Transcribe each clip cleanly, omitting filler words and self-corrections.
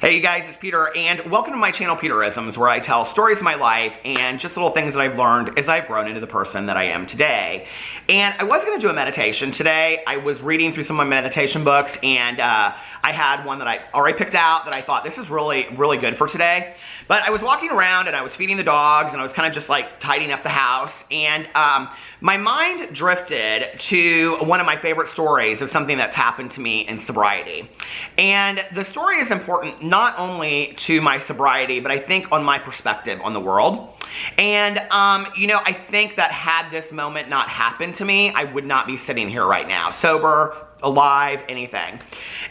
Hey you guys, it's Peter, and welcome to my channel, Peterisms, where I tell stories of my life and just little things that I've learned as I've grown into the person that I am today. And I was going to do a meditation today. I was reading through some of my meditation books, and I had one that I already picked out that I thought, this is really good for today. But I was walking around, and I was feeding the dogs, and I was kind of just like tidying up the house, and my mind drifted to one of my favorite stories of something that's happened to me in sobriety. And the story is important not only to my sobriety, but I think on my perspective on the world. And, you know, I think that had this moment not happened to me, I would not be sitting here right now, sober, alive, anything.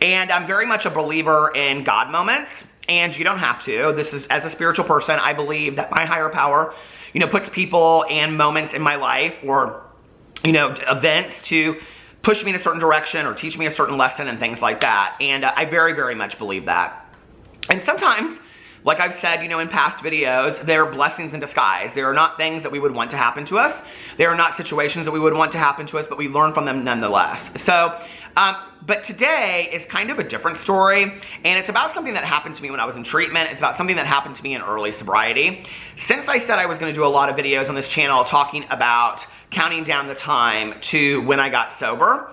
And I'm very much a believer in God moments, and you don't have to. This is, as a spiritual person, I believe that my higher power, you know, puts people and moments in my life or, you know, events to push me in a certain direction or teach me a certain lesson and things like that. And I very much believe that. And sometimes, like I've said, you know, in past videos, they're blessings in disguise. They are not things that we would want to happen to us. They are not situations that we would want to happen to us, but we learn from them nonetheless. So, but today is kind of a different story, and it's about something that happened to me when I was in treatment. It's about something that happened to me in early sobriety. Since I said I was going to do a lot of videos on this channel talking about counting down the time to when I got sober,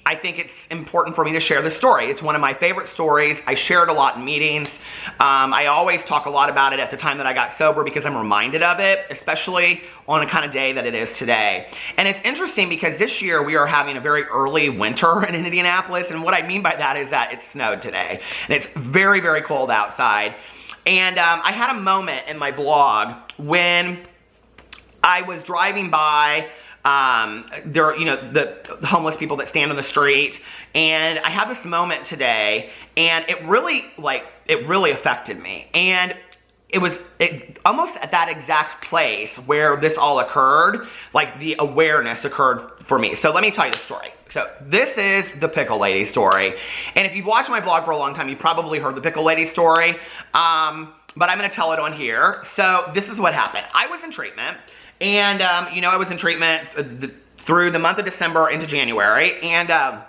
I think it's important for me to share this story. It's one of my favorite stories. I share it a lot in meetings. I always talk a lot about it at the time that I got sober because I'm reminded of it, especially on a kind of day that it is today. And it's interesting because this year we are having a very early winter in Indianapolis, and what I mean by that is that it snowed today. And it's very cold outside. And I had a moment in my vlog when I was driving by there, you know, the homeless people that stand on the street, and I had this moment today, and it really affected me. And it was almost at that exact place where this all occurred, like the awareness occurred for me. So let me tell you the story. So this is the Pickle Lady story, and if you've watched my vlog for a long time, you've probably heard the Pickle Lady story, but I'm going to tell it on here. So this is what happened. I was in treatment. And, you know, I was in treatment through the month of December into January, and I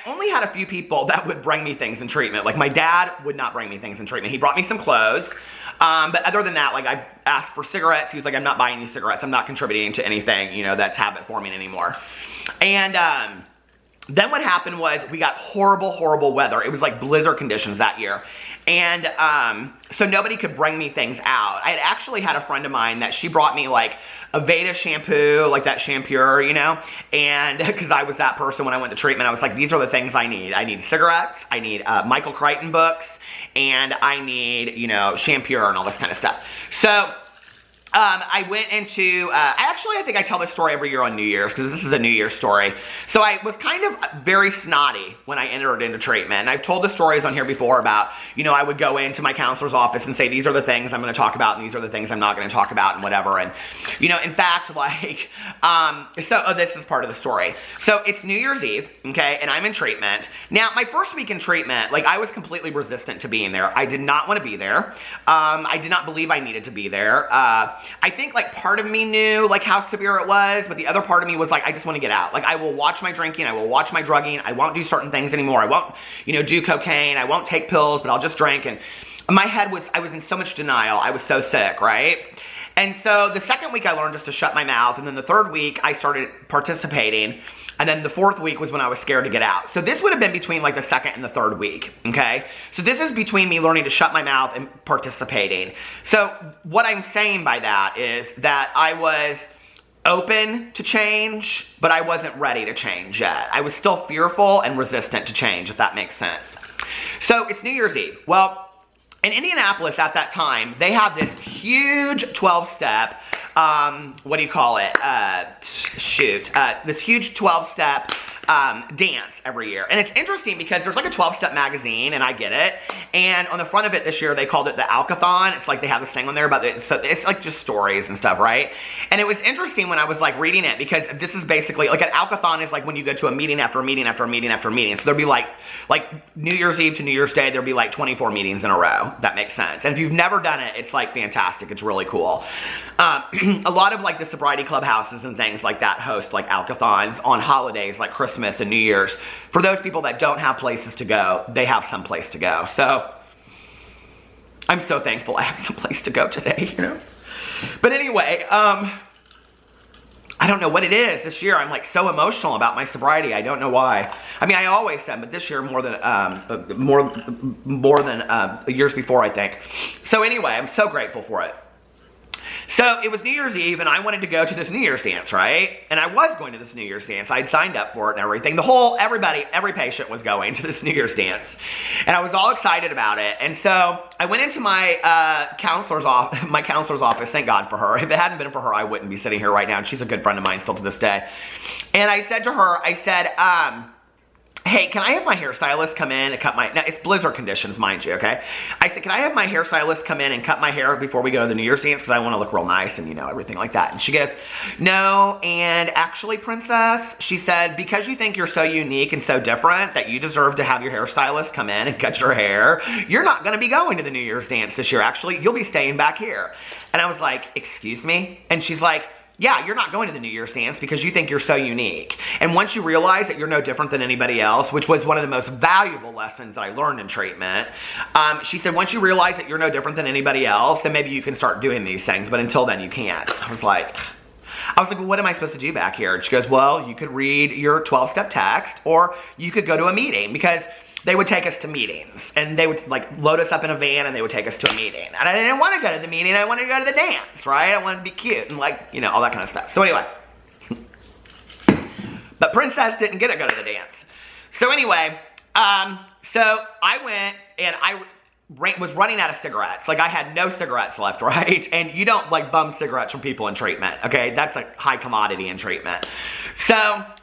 only had a few people that would bring me things in treatment. Like, my dad would not bring me things in treatment. He brought me some clothes, but other than that, like, I asked for cigarettes. He was like, I'm not buying you cigarettes. I'm not contributing to anything, you know, that's habit forming anymore. And, then what happened was we got horrible weather. It was like blizzard conditions that year. And so nobody could bring me things out. I had actually had a friend of mine that she brought me like a Veda shampoo, like that shampoo, you know? And because I was that person when I went to treatment, I was like, these are the things I need. I need cigarettes, I need Michael Crichton books, and I need, you know, shampoo and all this kind of stuff. So I went into, I think I tell this story every year on New Year's, because this is a New Year's story. So I was kind of very snotty when I entered into treatment. And I've told the stories on here before about, you know, I would go into my counselor's office and say, these are the things I'm going to talk about, and these are the things I'm not going to talk about, and whatever. And, you know, in fact, like, this is part of the story. So it's New Year's Eve, okay, and I'm in treatment. Now, my first week in treatment, like, I was completely resistant to being there. I did not want to be there. I did not believe I needed to be there. I think, like, part of me knew, like, how severe it was, but the other part of me was like, I just want to get out. Like, I will watch my drinking, I will watch my drugging, I won't do certain things anymore. I won't, you know, do cocaine, I won't take pills, but I'll just drink. And my head was, I was in so much denial. I was so sick, right? And so the second week I learned just to shut my mouth, and then the third week I started participating, and then the fourth week was when I was scared to get out. So this would have been between like the second and the third week, okay? So this is between me learning to shut my mouth and participating. So what I'm saying by that is that I was open to change, but I wasn't ready to change yet. I was still fearful and resistant to change, if that makes sense. So it's New Year's Eve. Well, in Indianapolis at that time, they have this huge 12-step, what do you call it? This huge 12-step dance every year. And it's interesting because there's like a 12-step magazine, and I get it. And on the front of it this year, they called it the Alcathon. It's like they have this thing on there about it. So it's like just stories and stuff, right? And it was interesting when I was like reading it, because this is basically like an Alcathon is like when you go to a meeting after a meeting after a meeting after a meeting. So there'd be like New Year's Eve to New Year's Day, there'd be like 24 meetings in a row. That makes sense. And if you've never done it, it's like fantastic. It's really cool. A lot of like the sobriety clubhouses and things like that host like Alcathons on holidays like Christmas Christmas and New Year's, for those people that don't have places to go, they have some place to go. So I'm so thankful I have some place to go today, you know. But anyway, I don't know what it is this year. I'm like so emotional about my sobriety. I don't know why. I mean, I always am, but this year more than years before, I think. So anyway, I'm so grateful for it. So it was New Year's Eve, and I wanted to go to this New Year's dance, right? And I was going to this New Year's dance. I'd signed up for it and everything. Every patient was going to this New Year's dance. And I was all excited about it. And so I went into my counselor's office. Thank God for her. If it hadn't been for her, I wouldn't be sitting here right now. And she's a good friend of mine still to this day. And I said to her, hey, can I have my hairstylist come in and cut my, now it's blizzard conditions, mind you, okay? I said, can I have my hairstylist come in and cut my hair before we go to the New Year's dance, because I want to look real nice and, you know, everything like that. And she goes, no, and actually, princess, she said, because you think you're so unique and so different that you deserve to have your hairstylist come in and cut your hair, you're not going to be going to the New Year's dance this year. Actually, you'll be staying back here. And I was like, excuse me? And she's like, yeah, you're not going to the New Year's dance because you think you're so unique. And once you realize that you're no different than anybody else, which was one of the most valuable lessons that I learned in treatment, she said, once you realize that you're no different than anybody else, then maybe you can start doing these things. But until then, you can't. I was like, well, what am I supposed to do back here? And she goes, well, you could read your 12-step text, or you could go to a meeting, because they would take us to meetings, and they would like load us up in a van and they would take us to a meeting. And I didn't want to go to the meeting. I wanted to go to the dance, right? I wanted to be cute and like, you know, all that kind of stuff. So anyway, but Princess didn't get to go to the dance. So anyway, so I went and I was running out of cigarettes. Like I had no cigarettes left, right? And you don't like bum cigarettes from people in treatment, okay? That's a high commodity in treatment. So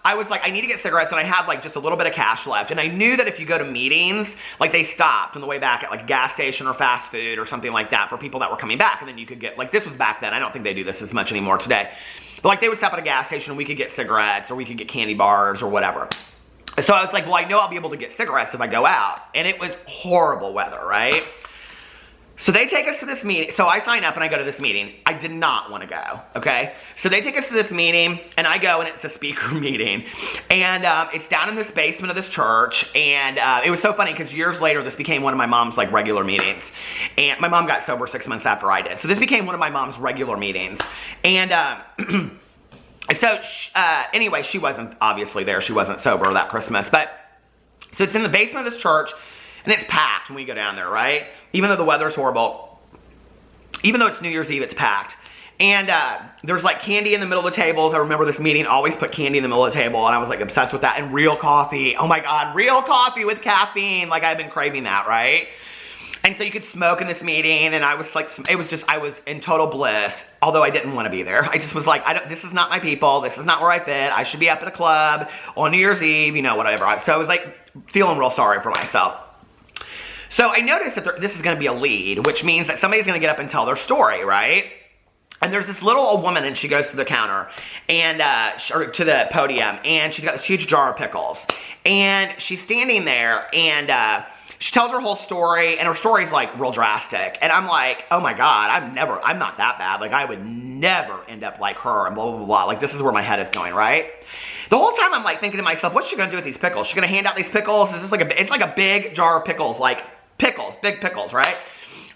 I was like, I need to get cigarettes, and I had like just a little bit of cash left. And I knew that if you go to meetings, like they stopped on the way back at like a gas station or fast food or something like that for people that were coming back. And then you could get, like this was back then. I don't think they do this as much anymore today. But like they would stop at a gas station and we could get cigarettes, or we could get candy bars or whatever. So I was like, well, I know I'll be able to get cigarettes if I go out. And it was horrible weather, right? So they take us to this meeting. So I sign up and I go to this meeting. I did not want to go, okay? So they take us to this meeting, and I go, and it's a speaker meeting. And it's down in this basement of this church. And it was so funny because years later, this became one of my mom's like regular meetings. And my mom got sober 6 months after I did. So this became one of my mom's regular meetings. And so anyway, she wasn't obviously there. She wasn't sober that Christmas. But so it's in the basement of this church. And it's packed when we go down there, right? Even though the weather's horrible, even though it's New Year's Eve, it's packed. And there's like candy in the middle of the tables. I remember this meeting always put candy in the middle of the table, and I was like obsessed with that. And real coffee. Oh my God, real coffee with caffeine. Like I've been craving that, right? And so you could smoke in this meeting, and I was like, I was in total bliss, although I didn't want to be there. I just was like, this is not my people. This is not where I fit. I should be up at a club on New Year's Eve, you know, whatever. So I was like feeling real sorry for myself. So I noticed that this is going to be a lead, which means that somebody's going to get up and tell their story, right? And there's this little old woman, and she goes to the counter, and or to the podium, and she's got this huge jar of pickles. And she's standing there, and she tells her whole story, and her story's like real drastic. And I'm like, oh my God, I'm not that bad. Like I would never end up like her, and blah, blah, blah, blah. Like this is where my head is going, right? The whole time I'm like thinking to myself, what's she gonna do with these pickles? She's gonna hand out these pickles? Is this like it's like a big jar of pickles, like pickles, big pickles, right?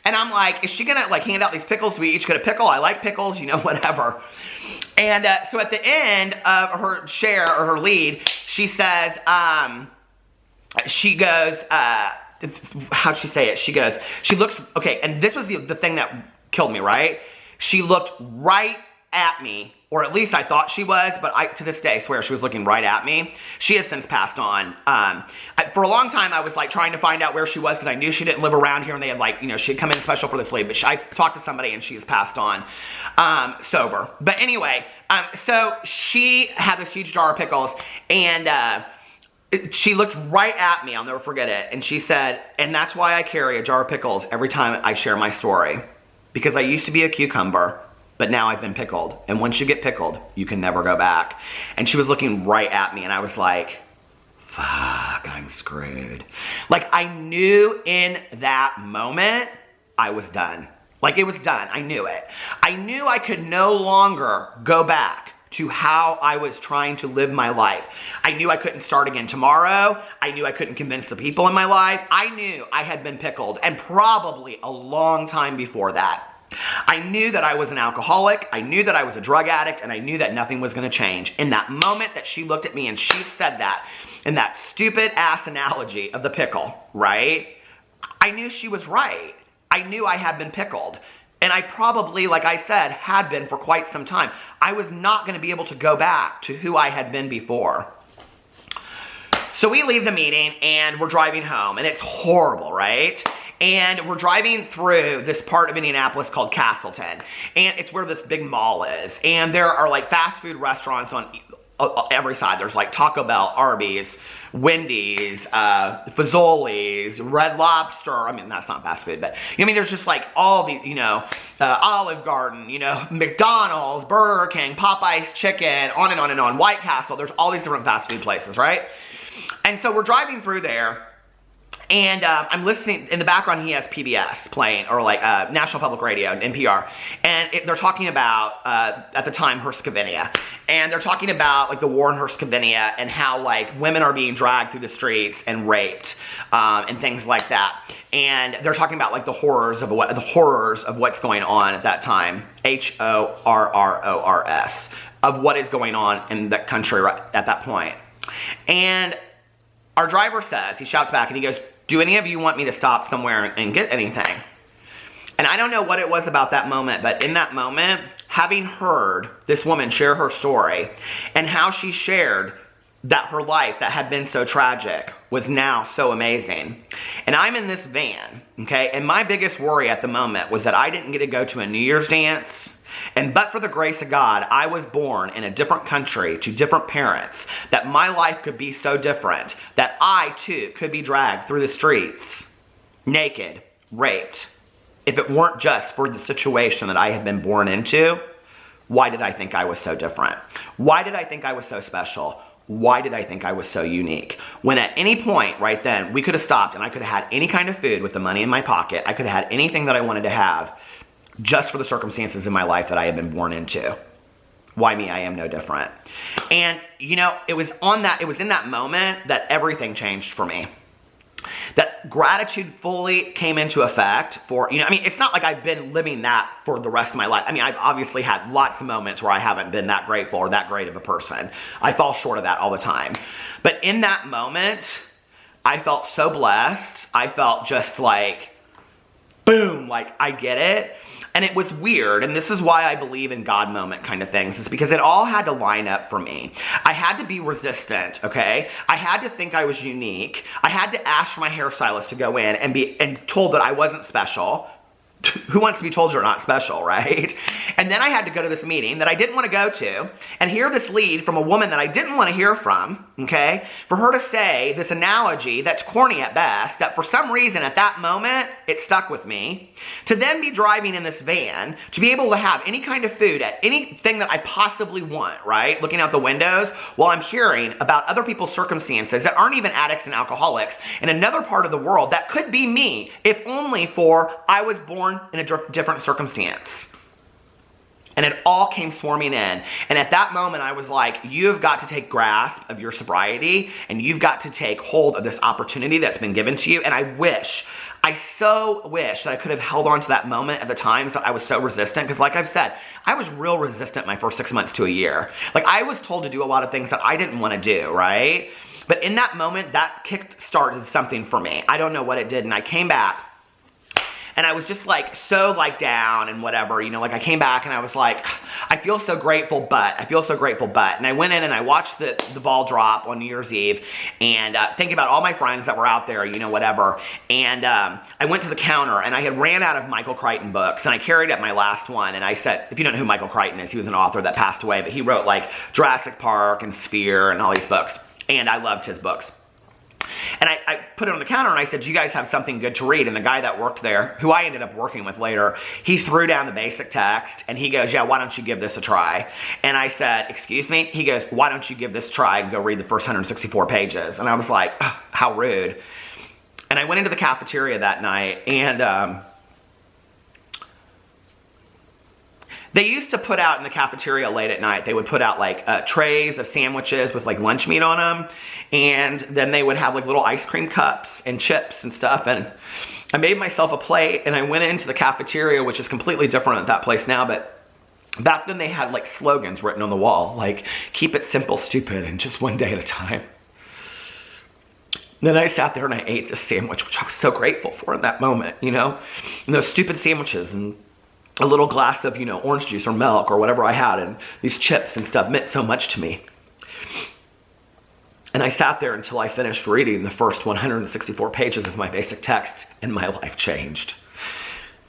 And I'm like, is she gonna like hand out these pickles? Do we each get a pickle? I like pickles, you know, whatever. And so at the end of her share, or her lead, she says, she goes, how'd she say it? She goes, she looks, okay, and this was the thing that killed me, right? She looked right at me, or at least I thought she was, but I, to this day, swear she was looking right at me. She has since passed on. For a long time, I was like trying to find out where she was, because I knew she didn't live around here, and they had like, you know, she had come in special for this lead, but I talked to somebody and she has passed on sober. But anyway, so she had this huge jar of pickles, and she looked right at me, I'll never forget it, and she said, and that's why I carry a jar of pickles every time I share my story, because I used to be a cucumber, but now I've been pickled. And once you get pickled, you can never go back. And she was looking right at me, and I was like, fuck, I'm screwed. Like, I knew in that moment, I was done. Like, it was done. I knew it. I knew I could no longer go back to how I was trying to live my life. I knew I couldn't start again tomorrow. I knew I couldn't convince the people in my life. I knew I had been pickled, and probably a long time before that. I knew that I was an alcoholic. I knew that I was a drug addict, and I knew that nothing was going to change. In that moment that she looked at me and she said that, in that stupid ass analogy of the pickle, right? I knew she was right. I knew I had been pickled. And I probably, like I said, had been for quite some time. I was not going to be able to go back to who I had been before. So we leave the meeting and we're driving home, and it's horrible, right? And we're driving through this part of Indianapolis called Castleton, and it's where this big mall is. And there are like fast food restaurants on every side. There's like Taco Bell, Arby's, Wendy's, Fazoli's, Red Lobster. I mean, that's not fast food, but I mean, there's just like all the, Olive Garden, McDonald's, Burger King, Popeye's Chicken, on and on and on, White Castle. There's all these different fast food places, right? And so we're driving through there, and I'm listening. In the background, he has PBS playing, or like National Public Radio, NPR. And they're talking about, at the time, Herzegovina. And they're talking about like the war in Herzegovina and how like women are being dragged through the streets and raped and things like that. And they're talking about like the horrors of what's going on at that time. HORRORS, of what is going on in the country at that point. And our driver says, he shouts back and he goes, "Do any of you want me to stop somewhere and get anything?" And I don't know what it was about that moment, but in that moment, having heard this woman share her story and how she shared that her life that had been so tragic was now so amazing. And I'm in this van, okay? And my biggest worry at the moment was that I didn't get to go to a New Year's dance. And but for the grace of God, I was born in a different country to different parents, that my life could be so different, that I too could be dragged through the streets, naked, raped. If it weren't just for the situation that I had been born into, why did I think I was so different? Why did I think I was so special? Why did I think I was so unique? When at any point right then, we could have stopped and I could have had any kind of food with the money in my pocket. I could have had anything that I wanted to have, just for the circumstances in my life that I had been born into. Why me? I am no different. And, it was in that moment that everything changed for me. That gratitude fully came into effect for, it's not like I've been living that for the rest of my life. I mean, I've obviously had lots of moments where I haven't been that grateful or that great of a person. I fall short of that all the time. But in that moment, I felt so blessed. I felt just like, boom, like I get it. And it was weird, and this is why I believe in God moment kind of things, is because it all had to line up for me. I had to be resistant, okay? I had to think I was unique. I had to ask my hairstylist to go in and be told that I wasn't special. Who wants to be told you're not special, right? And then I had to go to this meeting that I didn't want to go to and hear this lead from a woman that I didn't want to hear from, okay? For her to say this analogy that's corny at best, that for some reason at that moment, it stuck with me. To then be driving in this van, to be able to have any kind of food at anything that I possibly want, right? Looking out the windows while I'm hearing about other people's circumstances that aren't even addicts and alcoholics in another part of the world that could be me, if only for I was born in a different circumstance. And it all came swarming in. And at that moment, I was like, you've got to take grasp of your sobriety, and you've got to take hold of this opportunity that's been given to you. And I so wish that I could have held on to that moment at the times that I was so resistant. Because like I've said, I was real resistant my first 6 months to a year. Like I was told to do a lot of things that I didn't want to do, right? But in that moment, that kick-started something for me. I don't know what it did. And I came back. And I was just like, so like down and whatever, like I came back and I was like, I feel so grateful, but. And I went in and I watched the ball drop on New Year's Eve and thinking about all my friends that were out there, whatever. And I went to the counter and I had ran out of Michael Crichton books and I carried up my last one. And I said, if you don't know who Michael Crichton is, he was an author that passed away, but he wrote like Jurassic Park and Sphere and all these books. And I loved his books. And I put it on the counter and I said, do you guys have something good to read? And the guy that worked there, who I ended up working with later, he threw down the basic text and he goes, yeah, why don't you give this a try? And I said, excuse me? He goes, why don't you give this a try and go read the first 164 pages? And I was like, oh, how rude. And I went into the cafeteria that night and They used to put out in the cafeteria late at night, they would put out like trays of sandwiches with like lunch meat on them. And then they would have like little ice cream cups and chips and stuff. And I made myself a plate and I went into the cafeteria, which is completely different at that place now. But back then they had like slogans written on the wall, like keep it simple, stupid, and just one day at a time. Then I sat there and I ate this sandwich, which I was so grateful for in that moment, you know? And those stupid sandwiches and a little glass of, you know, orange juice or milk or whatever I had, and these chips and stuff meant so much to me. And I sat there until I finished reading the first 164 pages of my basic text, and my life changed.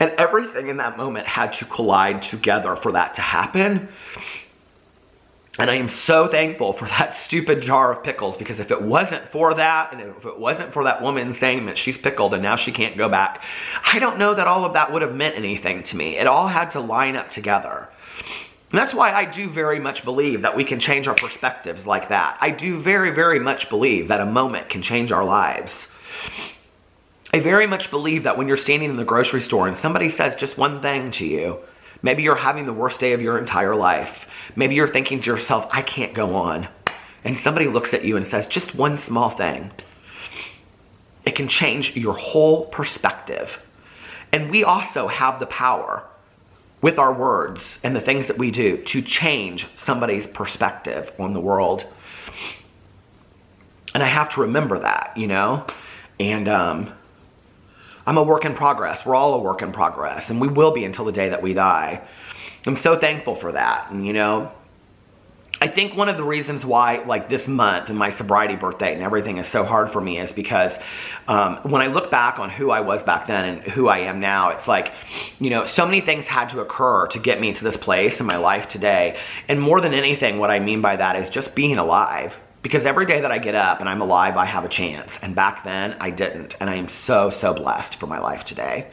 And everything in that moment had to collide together for that to happen. And I am so thankful for that stupid jar of pickles, because if it wasn't for that, and if it wasn't for that woman saying that she's pickled and now she can't go back, I don't know that all of that would have meant anything to me. It all had to line up together. And that's why I do very much believe that we can change our perspectives like that. I do very, very much believe that a moment can change our lives. I very much believe that when you're standing in the grocery store and somebody says just one thing to you, maybe you're having the worst day of your entire life. Maybe you're thinking to yourself, I can't go on. And somebody looks at you and says just one small thing. It can change your whole perspective. And we also have the power with our words and the things that we do to change somebody's perspective on the world. And I have to remember that, you know? And I'm a work in progress. We're all a work in progress, and we will be until the day that we die. I'm so thankful for that. And, you know, I think one of the reasons why, like, this month and my sobriety birthday and everything is so hard for me is because when I look back on who I was back then and who I am now, it's like, you know, so many things had to occur to get me to this place in my life today. And more than anything, what I mean by that is just being alive. Because every day that I get up and I'm alive, I have a chance. And back then, I didn't. And I am so, so blessed for my life today.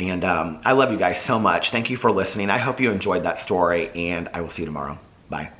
And I love you guys so much. Thank you for listening. I hope you enjoyed that story, and I will see you tomorrow. Bye.